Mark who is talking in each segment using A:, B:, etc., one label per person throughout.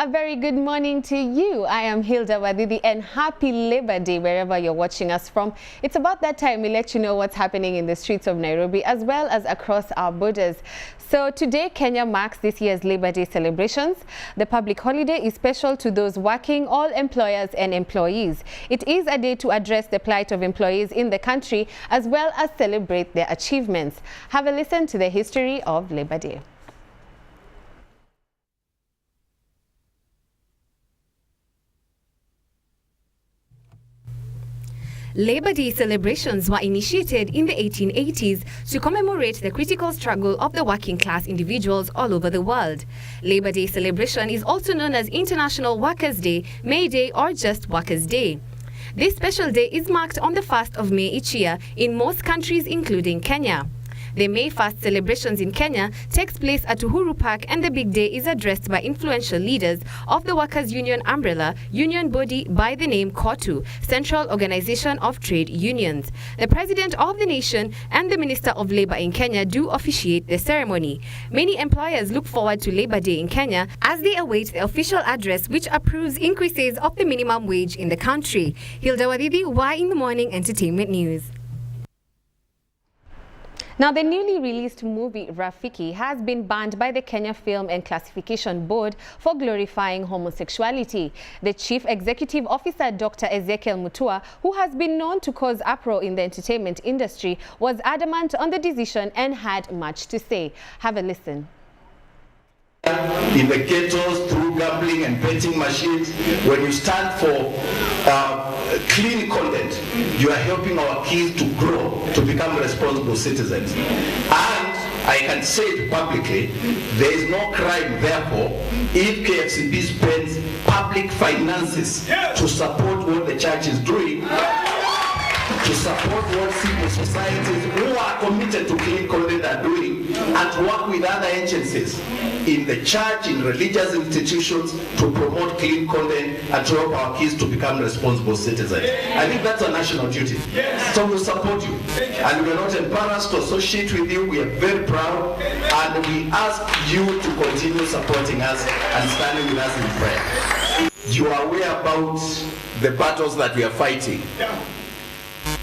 A: A very good morning to you. I am Hilda Wadidi and happy Labor Day wherever you're watching us from. It's about that time we let you know what's happening in the streets of Nairobi as well as across our borders. So today, Kenya marks this year's Labor Day celebrations. The public holiday is special to those working, all employers and employees. It is a day to address the plight of employees in the country as well as celebrate their achievements. Have a listen to the history of Labor Day. Labor Day celebrations were initiated in the 1880s to commemorate the critical struggle of the working class individuals all over the world. Labor Day celebration is also known as International Workers' Day, May Day, or just Workers' Day. This special day is marked on the 1st of May each year in most countries, including Kenya. The May 1st celebrations in Kenya takes place at Uhuru Park, and the big day is addressed by influential leaders of the Workers' Union umbrella union body by the name KOTU, Central Organization of Trade Unions. The President of the nation and the Minister of Labor in Kenya do officiate the ceremony. Many employers look forward to Labor Day in Kenya as they await the official address which approves increases of the minimum wage in the country. Hilda Wadidi, Y in the Morning Entertainment News. Now, the newly released movie Rafiki has been banned by the Kenya Film and Classification Board for glorifying homosexuality. The Chief Executive Officer, Dr. Ezekiel Mutua, who has been known to cause uproar in the entertainment industry, was adamant on the decision and had much to say. Have a listen.
B: In the ghettos, through gambling and betting machines, when you stand for clean content, you are helping our kids to grow, to become responsible citizens. And I can say it publicly, there is no crime, therefore, if KFCB spends public finances to support what the church is doing, to support what civil societies who are committed to clean content are doing, and to work with other agencies in the church, in religious institutions, to promote clean content and to help our kids to become responsible citizens. I think that's a national duty. So we'll support you. And we're not embarrassed to associate with you. We are very proud. And we ask you to continue supporting us and standing with us in prayer. You are aware about the battles that we are fighting.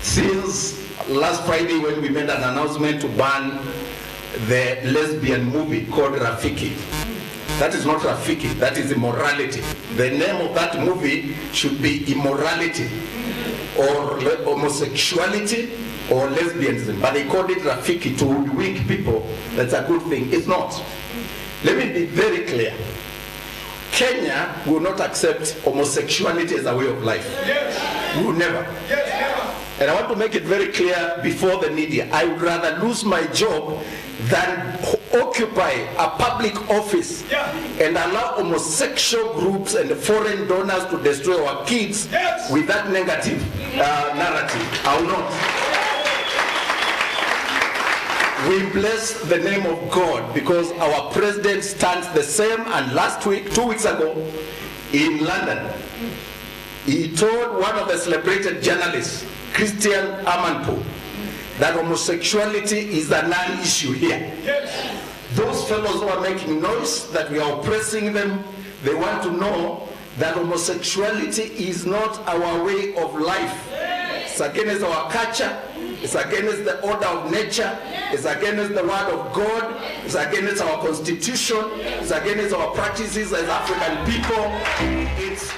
B: Since last Friday, when we made an announcement to ban the lesbian movie called Rafiki. That is not Rafiki, that is immorality. The name of that movie should be immorality or homosexuality or lesbianism, but they called it Rafiki to hoodwink people. That's a good thing. It's not. Let me be very clear. Kenya will not accept homosexuality as a way of life. Yes. We will never. Yes, never. And I want to make it very clear before the media, I would rather lose my job than occupy a public office and allow homosexual groups and foreign donors to destroy our kids with that negative narrative. I will not. We bless the name of God because our president stands the same, and last week, 2 weeks ago, in London, he told one of the celebrated journalists, Christian Amanpo, that homosexuality is a non-issue here. Yes. Those fellows who are making noise that we are oppressing them, they want to know that homosexuality is not our way of life. Yes. It's against our culture, it's against the order of nature, it's against the word of God, it's against our constitution, it's against our practices as African people. It's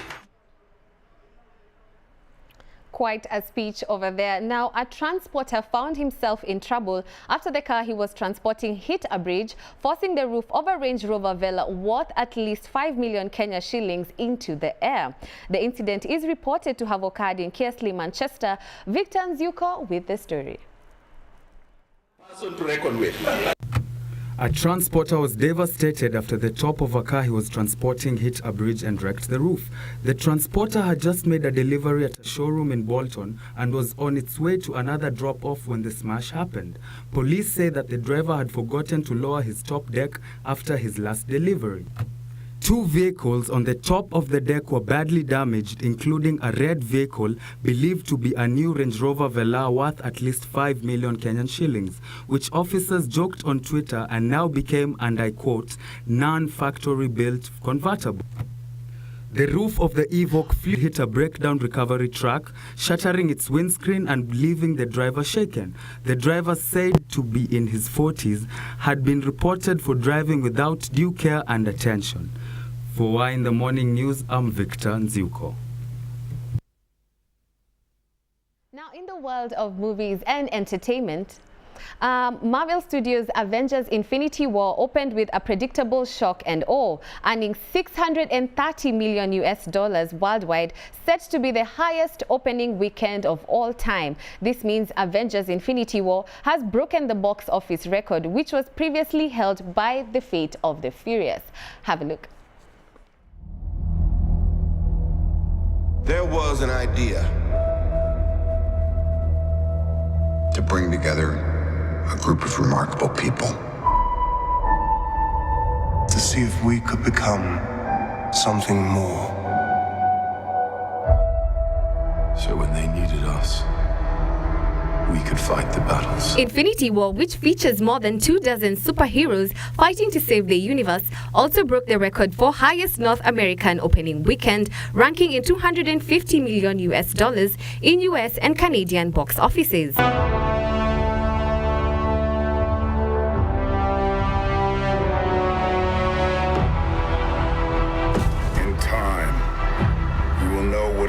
A: quite a speech over there. Now, a transporter found himself in trouble after the car he was transporting hit a bridge, forcing the roof of a Range Rover Vela worth at least 5 million Kenya shillings into the air. The incident is reported to have occurred in Kearsley, Manchester. Victor Nziuko with the story.
B: Person to reckon with.
C: A transporter was devastated after the top of a car he was transporting hit a bridge and wrecked the roof. The transporter had just made a delivery at a showroom in Bolton and was on its way to another drop-off when the smash happened. Police say that the driver had forgotten to lower his top deck after his last delivery. Two vehicles on the top of the deck were badly damaged, including a red vehicle believed to be a new Range Rover Velar worth at least 5 million Kenyan shillings, which officers joked on Twitter and now became, and I quote, non-factory built convertible. The roof of the Evoque fleet hit a breakdown recovery truck, shattering its windscreen and leaving the driver shaken. The driver, said to be in his 40s, had been reported for driving without due care and attention. For Y in the Morning News, I'm Victor Nziuko.
A: Now, in the world of movies and entertainment, Marvel Studios' Avengers Infinity War opened with a predictable shock and awe, earning $630 million worldwide, set to be the highest opening weekend of all time. This means Avengers Infinity War has broken the box office record, which was previously held by The Fate of the Furious. Have a look.
D: There was an idea to bring together a group of remarkable people
E: to see if we could become something more.
D: So when they needed us, we could fight the battles.
A: Infinity War, which features more than 24 superheroes fighting to save the universe, also broke the record for highest North American opening weekend, ranking in $250 million in US and Canadian box offices.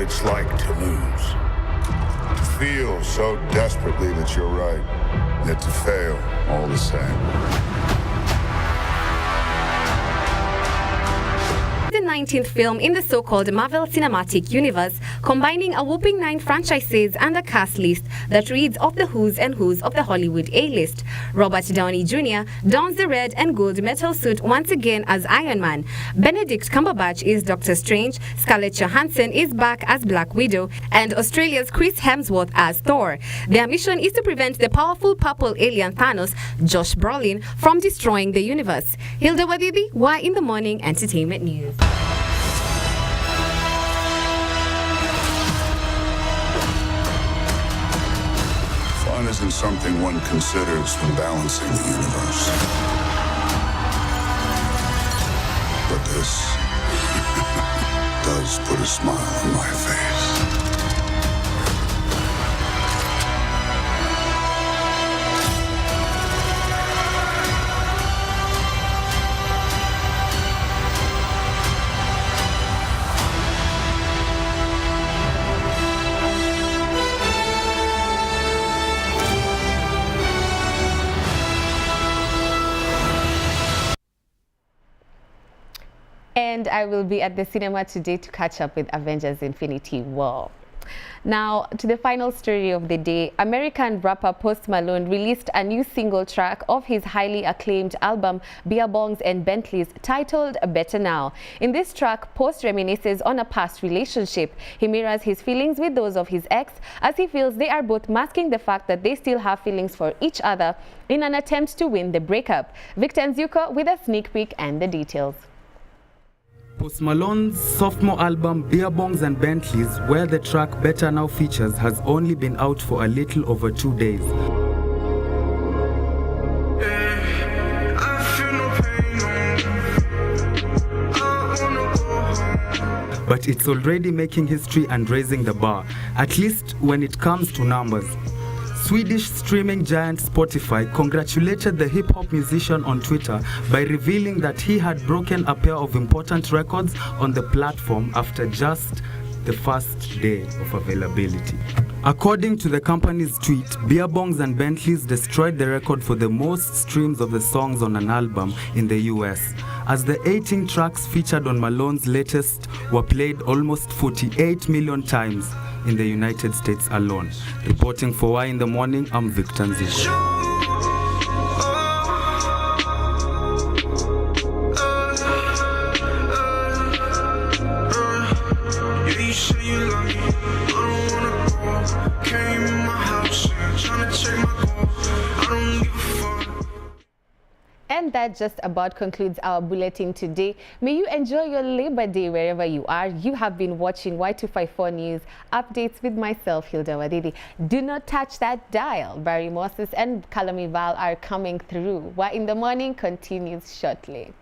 D: It's like to lose, to feel so desperately that you're right, yet to fail all the same.
A: The 19th film in the so-called Marvel Cinematic Universe, combining a whopping 9 franchises and a cast list that reads off the who's and who's of the Hollywood A-list. Robert Downey Jr. dons the red and gold metal suit once again as Iron Man. Benedict Cumberbatch is Doctor Strange, Scarlett Johansson is back as Black Widow, and Australia's Chris Hemsworth as Thor. Their mission is to prevent the powerful purple alien Thanos, Josh Brolin, from destroying the universe. Hilda Wadidi, Y in the Morning Entertainment News.
D: Fun isn't something one considers when balancing the universe. But this does put a smile on my face.
A: And I will be at the cinema today to catch up with Avengers Infinity War. Now, to the final story of the day, American rapper Post Malone released a new single track of his highly acclaimed album, Beer Bongs and Bentleys, titled Better Now. In this track, Post reminisces on a past relationship. He mirrors his feelings with those of his ex, as he feels they are both masking the fact that they still have feelings for each other in an attempt to win the breakup. Victor Nziuko with a sneak peek and the details.
C: Post Malone's sophomore album Beer Bongs and Bentleys, where the track Better Now features, has only been out for a little over 2 days. But it's already making history and raising the bar, at least when it comes to numbers. Swedish streaming giant Spotify congratulated the hip-hop musician on Twitter by revealing that he had broken a pair of important records on the platform after just the first day of availability. According to the company's tweet, Beer Bongs and Bentleys destroyed the record for the most streams of the songs on an album in the US, as the 18 tracks featured on Malone's latest were played almost 48 million times in the United States alone. Reporting for Y in the Morning, I'm Victor Nziuko.
A: And that just about concludes our bulletin today. May you enjoy your Labor Day wherever you are. You have been watching Y254 News Updates with myself, Hilda Wadidi. Do not touch that dial. Barry Moses and Kalami Val are coming through. Y in the Morning continues shortly.